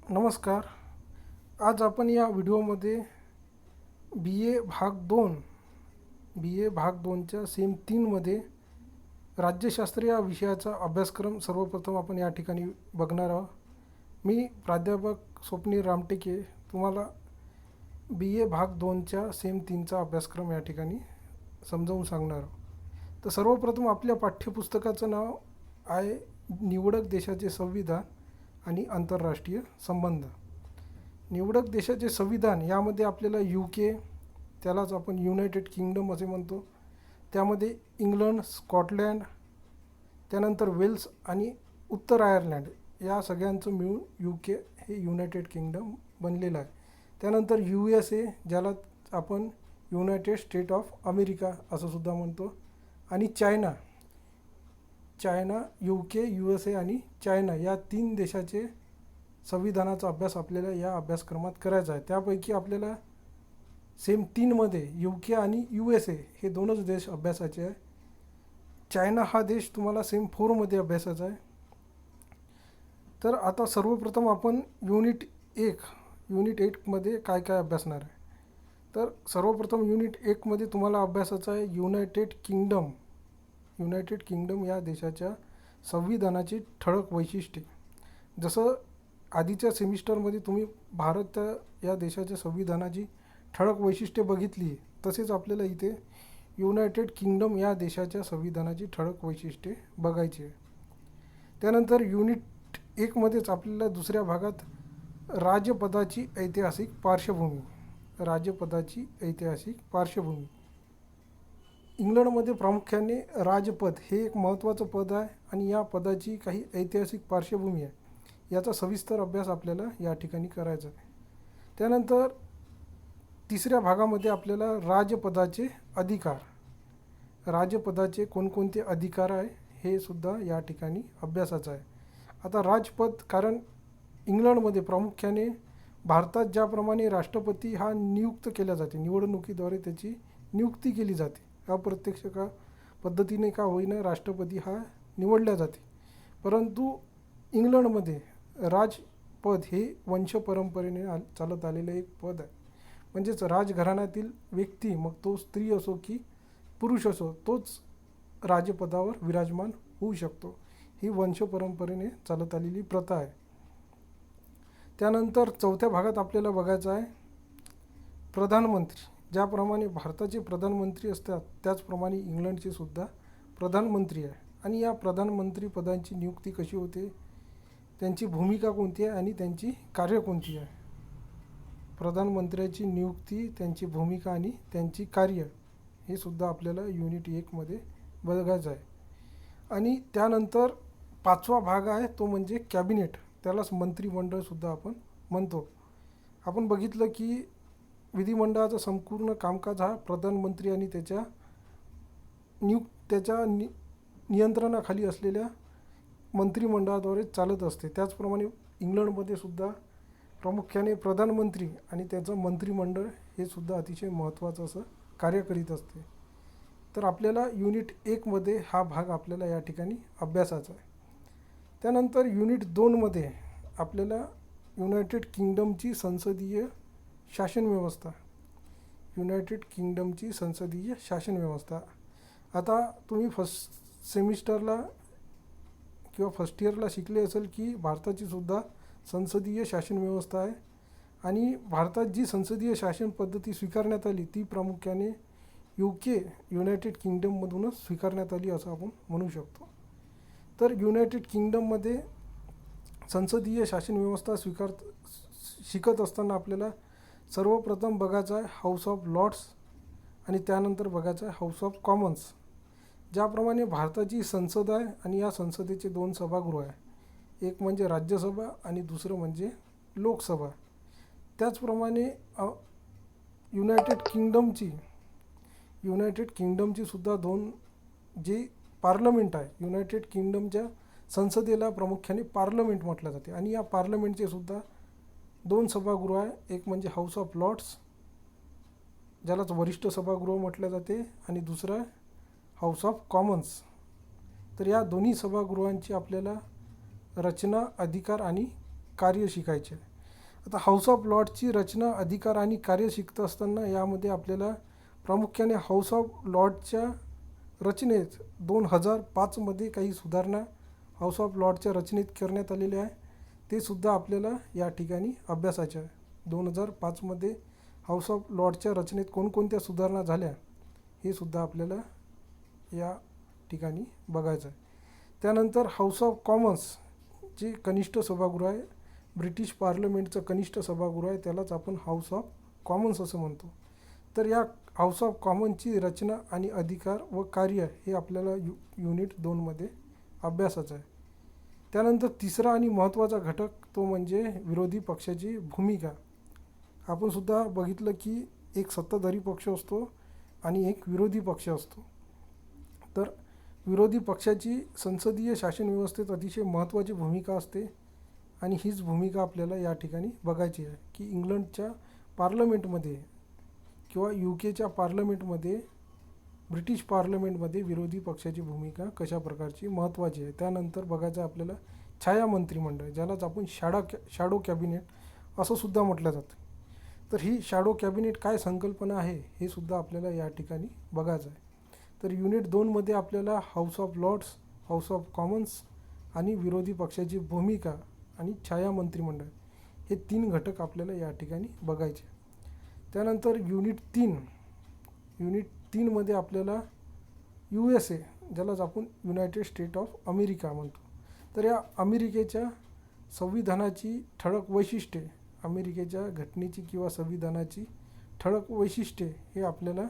नमस्कार. आज आपण या व्हिडिओमध्ये बी ए भाग 2च्या सेम 3मध्ये राज्यशास्त्र या विषयाचा अभ्यासक्रम सर्वप्रथम आपण या ठिकाणी बघणार आहोत. मी प्राध्यापक स्वप्नील रामटेके तुम्हाला बी ए भाग 2च्या सेम 3चा अभ्यासक्रम या ठिकाणी समजावून सांगणार आहोत. तर सर्वप्रथम आपल्या पाठ्यपुस्तकाचं नाव आहे निवडक देशाचे संविधान आणि आंतरराष्ट्रीय संबंध. निवडक देशाचे संविधान यामध्ये आपल्याला UK, त्यालाच आपण युनायटेड किंगडम असे म्हणतो, त्यामध्ये इंग्लंड, स्कॉटलँड, त्यानंतर वेल्स आणि उत्तर आयर्लंड या सगळ्यांचं मिळून UK हे युनायटेड किंगडम बनलेलं आहे. त्यानंतर USA ज्याला आपण युनायटेड स्टेट ऑफ अमेरिका असं सुद्धा म्हणतो, आणि चायना, UK, USA आणि चायना या 3 देशाचे संविधानाचा अभ्यास आपल्याला या अभ्यासक्रमात करायचा आहे. त्यापैकी आपल्याला सेम 3मध्ये UK आणि USA हे दोनच देश अभ्यासाचे आहे. चायना हा देश तुम्हाला सेम 4मध्ये अभ्यासाचा आहे. तर आता सर्वप्रथम आपण युनिट 1मध्ये काय काय अभ्यासणार आहे. तर सर्वप्रथम युनिट 1मध्ये तुम्हाला अभ्यासाचा आहे युनायटेड किंगडम या देशाच्या संविधानाची ठळक वैशिष्ट्ये. जसं आधीच्या सेमिस्टरमध्ये तुम्ही भारत या देशाच्या संविधानाची ठळक वैशिष्ट्ये बघितली, तसेच आपल्याला इथे युनायटेड किंगडम या देशाच्या संविधानाची ठळक वैशिष्ट्ये बघायची आहे. त्यानंतर युनिट 1मध्येच आपल्याला दुसऱ्या भागात राजपदाची ऐतिहासिक पार्श्वभूमी. इंग्लंडमध्ये प्रामुख्याने राजपद हे एक महत्त्वाचं पद आहे आणि या पदाची काही ऐतिहासिक पार्श्वभूमी आहे. याचा सविस्तर अभ्यास आपल्याला या ठिकाणी करायचा आहे. त्यानंतर तिसऱ्या भागामध्ये आपल्याला राजपदाचे कोणकोणते अधिकार आहे हे सुद्धा या ठिकाणी अभ्यासाचं आहे. आता राजपद, कारण इंग्लंडमध्ये प्रामुख्याने भारतात ज्याप्रमाणे राष्ट्रपती हा नियुक्त केला जाते, निवडणुकीद्वारे त्याची नियुक्ती केली जाते, अप्रत्यक्ष का पद्धतीने का होईना राष्ट्रपती हा निवडला जाते, परंतु इंग्लंडमध्ये राजपद हे वंशपरंपरेने चालत आलेलं एक पद आहे. म्हणजेच राजघराण्यातील व्यक्ती, मग तो स्त्री असो की पुरुष असो, तोच राजपदावर विराजमान होऊ शकतो. ही वंशपरंपरेने चालत आलेली प्रथा आहे. त्यानंतर चौथ्या भागात आपल्याला बघायचं आहे प्रधानमंत्री. ज्याप्रमाणे भारताचे प्रधानमंत्री असतात त्याचप्रमाणे इंग्लंडचे सुद्धा प्रधानमंत्री आहे, आणि या प्रधानमंत्री पदांची नियुक्ती कशी होते, त्यांची भूमिका कोणती आहे आणि त्यांची कार्य कोणती आहे. प्रधानमंत्र्याची नियुक्ती, त्यांची भूमिका आणि त्यांची कार्य हे सुद्धा आपल्याला युनिट 1मध्ये बघायचं आहे. आणि त्यानंतर 5वा भाग आहे तो म्हणजे कॅबिनेट, त्यालाच मंत्रिमंडळसुद्धा आपण म्हणतो. आपण बघितलं की विधिमंडळाचं संपूर्ण कामकाज हा प्रधानमंत्री आणि त्याच्या नियंत्रणाखाली असलेल्या मंत्रिमंडळाद्वारे चालत असते. त्याचप्रमाणे इंग्लंडमध्ये सुद्धा प्रामुख्याने प्रधानमंत्री आणि त्याचं मंत्रिमंडळ हे सुद्धा अतिशय महत्त्वाचं असं कार्य करीत असते. तर आपल्याला युनिट 1मध्ये हा भाग आपल्याला या ठिकाणी अभ्यासाचा आहे. त्यानंतर युनिट 2मध्ये आपल्याला युनायटेड किंगडमची संसदीय शासनव्यवस्था. आता तुम्ही फर्स्ट सेमिस्टरला किंवा फर्स्ट इयरला शिकले असेल की भारताची सुद्धा संसदीय शासनव्यवस्था आहे, आणि भारतात जी संसदीय शासन पद्धती स्वीकारण्यात आली ती प्रामुख्याने युनायटेड किंगडममधूनच स्वीकारण्यात आली असं आपण म्हणू शकतो. तर युनायटेड किंगडममध्ये संसदीय शासनव्यवस्था शिकत असताना आपल्याला सर्वप्रथम बघायचं आहे हाऊस ऑफ लॉर्ड्स आणि त्यानंतर बघायचं आहे हाऊस ऑफ कॉमन्स. ज्याप्रमाणे भारताची संसद आहे आणि या संसदेचे 2 सभागृह आहे, एक म्हणजे राज्यसभा आणि दुसरं म्हणजे लोकसभा. त्याचप्रमाणे युनायटेड किंगडमची सुद्धा 2 जे पार्लमेंट आहे, युनायटेड किंगडमच्या संसदेला प्रामुख्याने पार्लमेंट म्हटलं जाते, आणि या पार्लमेंटचे सुद्धा 2 सभागृह आहे, एक म्हणजे हाऊस ऑफ लॉर्ड्स ज्यालाच वरिष्ठ सभागृह म्हटलं जाते, आणि दुसरा हाऊस ऑफ कॉमन्स. तर या दोन्ही सभागृहांची आपल्याला रचना, अधिकार आणि कार्य शिकायचे आहे. आता हाऊस ऑफ लॉर्ड्सची रचना, अधिकार आणि कार्य शिकत असताना यामध्ये आपल्याला प्रामुख्याने हाऊस ऑफ लॉर्डच्या रचनेत 2005मध्ये काही सुधारणा हाऊस ऑफ लॉर्डच्या रचनेत करण्यात आलेल्या आहे. ते सुद्धा आपल्याला या ठिकाणी अभ्यासाचे आहे. 2005मध्ये हाऊस ऑफ लॉर्डच्या रचनेत कोणकोणत्या सुधारणा झाल्या हे सुद्धा आपल्याला या ठिकाणी बघायचं आहे. त्यानंतर हाऊस ऑफ कॉमन्स जे कनिष्ठ सभागृह आहे, ब्रिटिश पार्लमेंटचं कनिष्ठ सभागृह आहे, त्यालाच आपण हाऊस ऑफ कॉमन्स असं म्हणतो. तर या हाऊस ऑफ कॉमन्सची रचना आणि अधिकार व कार्य हे आपल्याला युनिट 2मध्ये अभ्यासाचं आहे. त्यानंतर तिसरा आणि महत्त्वाचा घटक तो म्हणजे विरोधी पक्षाची भूमिका. आपण सुद्धा बघितलं की एक सत्ताधारी पक्ष असतो आणि एक विरोधी पक्ष असतो. तर विरोधी पक्षाची संसदीय शासन व्यवस्थेत अतिशय महत्त्वाची भूमिका असते आणि हीच भूमिका आपल्याला या ठिकाणी बघायची आहे की इंग्लंडच्या पार्लमेंटमध्ये किंवा UK पार्लमेंटमध्ये, ब्रिटिश पार्लमेंटमध्ये विरोधी पक्षाची भूमिका कशा प्रकारची महत्त्वाची आहे. त्यानंतर बघायचं आहे आपल्याला छाया मंत्रिमंडळ, ज्यालाच आपण शॅडो कॅबिनेट असं सुद्धा म्हटलं जातं. तर ही शॅडो कॅबिनेट काय संकल्पना आहे हे सुद्धा आपल्याला या ठिकाणी बघायचं आहे. तर युनिट 2मध्ये आपल्याला House of Lords, House of Commons आणि विरोधी पक्षाची भूमिका आणि छाया मंत्रिमंडळ हे 3 घटक आपल्याला या ठिकाणी बघायचे. त्यानंतर युनिट 3मध्ये आपल्याला USA, ज्यालाच आपण युनायटेड स्टेट ऑफ अमेरिका म्हणतो. तर या अमेरिकेच्या संविधानाची ठळक वैशिष्ट्ये, अमेरिकेच्या घटनेची किंवा संविधानाची ठळक वैशिष्ट्ये हे आपल्याला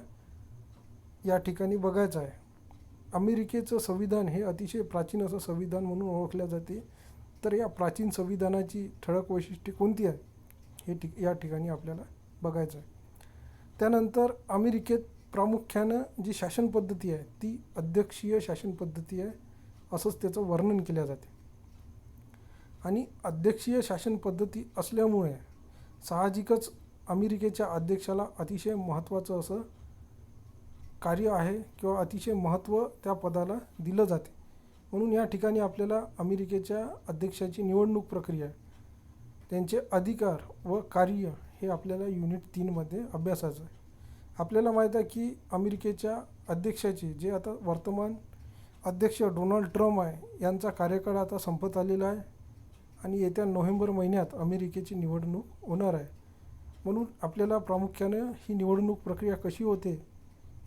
या ठिकाणी बघायचं आहे. अमेरिकेचं संविधान हे अतिशय प्राचीन असं संविधान म्हणून ओळखले जाते. तर या प्राचीन संविधानाची ठळक वैशिष्ट्ये कोणती आहे हे या ठिकाणी आपल्याला बघायचं आहे. त्यानंतर अमेरिकेत प्रामुख्यानं जी शासन पद्धती आहे ती अध्यक्षीय शासन पद्धती आहे असंच त्याचं वर्णन केले जाते. आणि अध्यक्षीय शासन पद्धती असल्यामुळे साहजिकच अमेरिकेच्या अध्यक्षाला अतिशय महत्त्वाचं असं कार्य आहे किंवा अतिशय महत्त्व त्या पदाला दिलं जाते. म्हणून या ठिकाणी आपल्याला अमेरिकेच्या अध्यक्षाची निवडणूक प्रक्रिया, त्यांचे अधिकार व कार्य हे आपल्याला युनिट 3मध्ये अभ्यासाचं आहे. आपल्याला माहीत आहे की अमेरिकेच्या अध्यक्षाचे जे आता वर्तमान अध्यक्ष डोनाल्ड ट्रम्प आहे यांचा कार्यकाळ आता संपत आलेला आहे आणि येत्या नोव्हेंबर महिन्यात अमेरिकेची निवडणूक होणार आहे. म्हणून आपल्याला प्रामुख्यानं ही निवडणूक प्रक्रिया कशी होते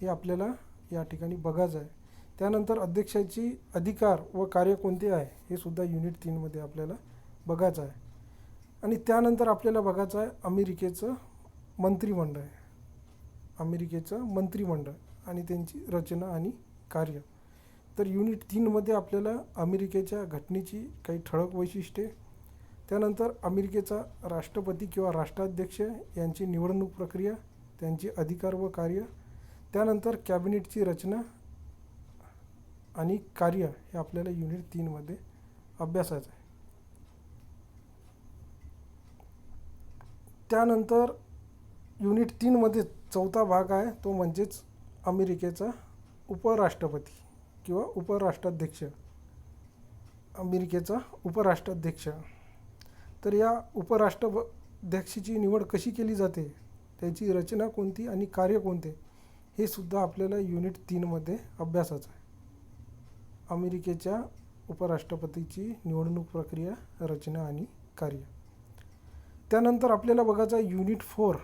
हे आपल्याला या ठिकाणी बघायचं आहे. त्यानंतर अध्यक्षाची अधिकार व कार्य कोणते आहे हे सुद्धा युनिट 3मध्ये आपल्याला बघायचं आहे. आणि त्यानंतर आपल्याला बघायचं आहे अमेरिकेचं मंत्रिमंडळ, अमेरिकेचं मंत्रिमंडळ आणि त्यांची रचना आणि कार्य. तर युनिट 3मध्ये आपल्याला अमेरिकेच्या घटनेची काही ठळक वैशिष्ट्ये, त्यानंतर अमेरिकेचा राष्ट्रपती किंवा राष्ट्राध्यक्ष यांची निवडणूक प्रक्रिया, त्यांचे अधिकार व कार्य, त्यानंतर कॅबिनेटची रचना आणि कार्य हे आपल्याला युनिट 3मध्ये अभ्यासाचं आहे. त्यानंतर युनिट 3मध्ये चौथा भाग आहे तो म्हणजेच अमेरिकेचा उपराष्ट्रपती किंवा उपराष्ट्राध्यक्ष, अमेरिकेचा उपराष्ट्राध्यक्ष. तर या उपराष्ट्राध्यक्षाची निवड कशी केली जाते, त्याची रचना कोणती आणि कार्य कोणते हे सुद्धा आपल्याला युनिट 3मध्ये अभ्यासाचं आहे. अमेरिकेच्या उपराष्ट्रपतीची निवडणूक प्रक्रिया, रचना आणि कार्य. त्यानंतर आपल्याला बघायचं आहे युनिट 4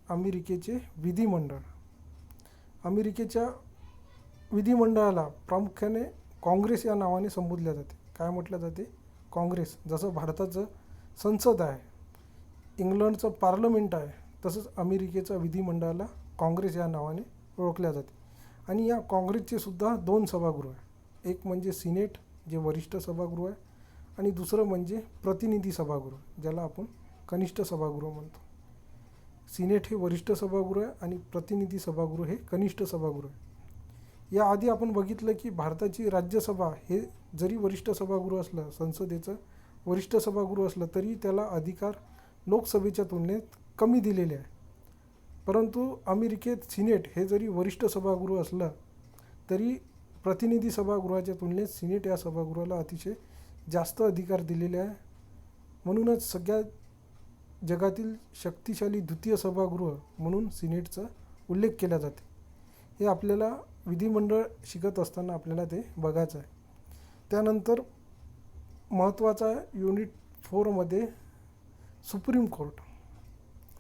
अमेरिकेचे विधिमंडळ. अमेरिकेच्या विधिमंडळाला प्रामुख्याने काँग्रेस या नावाने संबोधले जाते. काय म्हटलं जाते? काँग्रेस. जसं भारताचं संसद आहे, इंग्लंडचं पार्लमेंट आहे, तसंच अमेरिकेच्या विधिमंडळाला काँग्रेस या नावाने ओळखल्या जाते. आणि या काँग्रेसचे सुद्धा 2 सभागृह आहे. एक म्हणजे सिनेट जे वरिष्ठ सभागृह आहे आणि दुसरं म्हणजे प्रतिनिधी सभागृह, ज्याला आपण कनिष्ठ सभागृह म्हणतो. सिनेट हे वरिष्ठ सभागृह आहे आणि प्रतिनिधी सभागृह हे कनिष्ठ सभागृह आहे. याआधी आपण बघितलं की भारताची राज्यसभा हे जरी वरिष्ठ सभागृह असलं, संसदेचं वरिष्ठ सभागृह असलं तरी त्याला अधिकार लोकसभेच्या तुलनेत कमी दिलेले आहे. परंतु अमेरिकेत सिनेट हे जरी वरिष्ठ सभागृह असलं तरी प्रतिनिधी सभागृहाच्या तुलनेत सिनेट या सभागृहाला अतिशय जास्त अधिकार दिलेले आहे. म्हणूनच सगळ्यात जगातील शक्तिशाली द्वितीय सभागृह म्हणून सिनेटचा उल्लेख केला जाते. हे आपल्याला विधिमंडळ शिकत असताना आपल्याला ते बघायचं आहे. त्यानंतर महत्त्वाचा युनिट 4मध्ये सुप्रीम कोर्ट.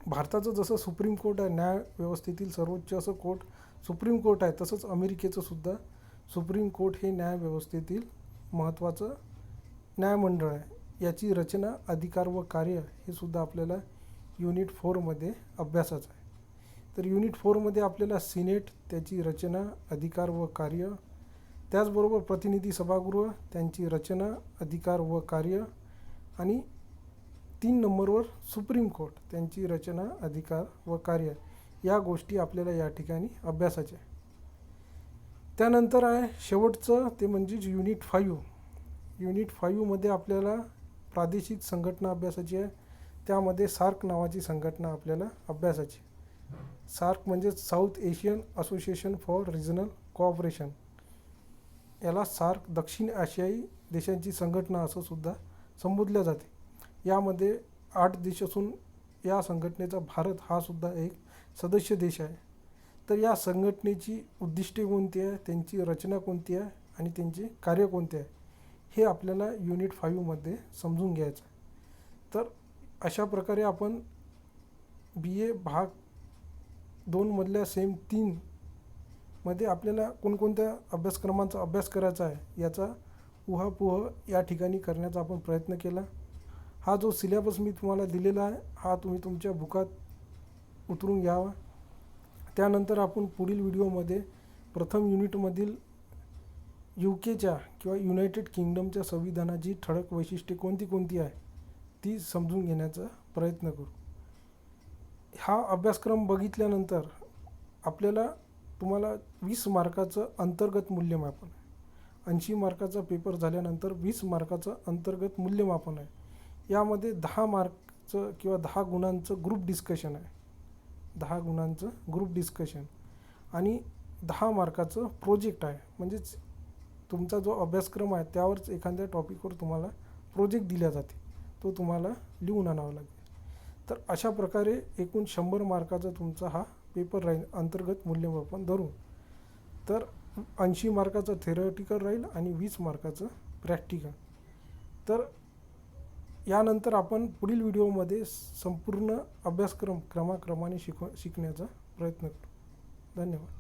भारताचं जसं सुप्रीम कोर्ट आहे, न्यायव्यवस्थेतील सर्वोच्च असं कोर्ट सुप्रीम कोर्ट आहे, तसंच अमेरिकेचं सुद्धा सुप्रीम कोर्ट हे न्यायव्यवस्थेतील महत्त्वाचं न्यायमंडळ आहे. याची रचना, अधिकार व कार्य हे सुद्धा आपल्याला युनिट 4मध्ये अभ्यासाचं आहे. तर युनिट 4मध्ये आपल्याला सिनेट, त्याची रचना, अधिकार व कार्य, त्याचबरोबर प्रतिनिधी सभागृह, त्यांची रचना, अधिकार व कार्य, आणि 3 नंबरवर सुप्रीम कोर्ट, त्यांची रचना, अधिकार व कार्य, या गोष्टी आपल्याला या ठिकाणी अभ्यासाच्या आहे. त्यानंतर आहे शेवटचं, ते म्हणजेच युनिट 5. युनिट 5मध्ये आपल्याला प्रादेशिक संघटना अभ्यासाची आहे. त्यामध्ये सार्क नावाची संघटना आपल्याला अभ्यासाची. सार्क म्हणजे south Asian association for regional cooperation. याला सार्क दक्षिण आशियाई देशांची संघटना असं सुद्धा संबोधल्या जाते. यामध्ये 8 देश असून या संघटनेचा भारत हा सुद्धा एक सदस्य देश आहे. तर या संघटनेची उद्दिष्टे कोणती आहे, त्यांची रचना कोणती आहे आणि त्यांचे कार्य कोणते आहे, हे आपल्याला युनिट 5मध्ये समजून घ्यायचं आहे. तर अशा प्रकारे आपण BA भाग 2मधल्या सेम 3मध्ये आपल्याला कोणकोणत्या अभ्यासक्रमांचा अभ्यास करायचा आहे याचा उहापोह या ठिकाणी करण्याचा आपण प्रयत्न केला. हा जो सिलेबस मी तुम्हाला दिलेला आहे, हा तुम्ही तुमच्या बुकात उतरून घ्यावा. त्यानंतर आपण पुढील व्हिडिओमध्ये प्रथम युनिटमधील UKच्या किंवा युनायटेड किंगडमच्या संविधानाची ठळक वैशिष्ट्ये कोणती आहे ती समजून घेण्याचा प्रयत्न करू. हा अभ्यासक्रम बघितल्यानंतर आपल्याला तुम्हाला 20 मार्काचं अंतर्गत मूल्यमापन आहे. 80 मार्काचा पेपर झाल्यानंतर 20 मार्काचं अंतर्गत मूल्यमापन आहे. यामध्ये 10 मार्कचं किंवा 10 गुणांचं ग्रुप डिस्कशन आहे. 10 गुणांचं ग्रुप डिस्कशन आणि 10 मार्काचं प्रोजेक्ट आहे. म्हणजेच तुमचा जो अभ्यासक्रम आहे त्यावरच एखाद्या टॉपिकवर तुम्हाला प्रोजेक्ट दिला जाते, तो तुम्हाला लिहून आणावा लागेल. तर अशा प्रकारे एकूण 100 मार्काचा तुमचा हा पेपर राहील अंतर्गत मूल्यमापन धरून. तर 80 मार्काचं थेरॉटिकल राहील आणि 20 मार्काचं प्रॅक्टिकल. तर यानंतर आपण पुढील व्हिडिओमध्ये संपूर्ण अभ्यासक्रम क्रमाक्रमाने शिकण्याचा प्रयत्न करू. धन्यवाद.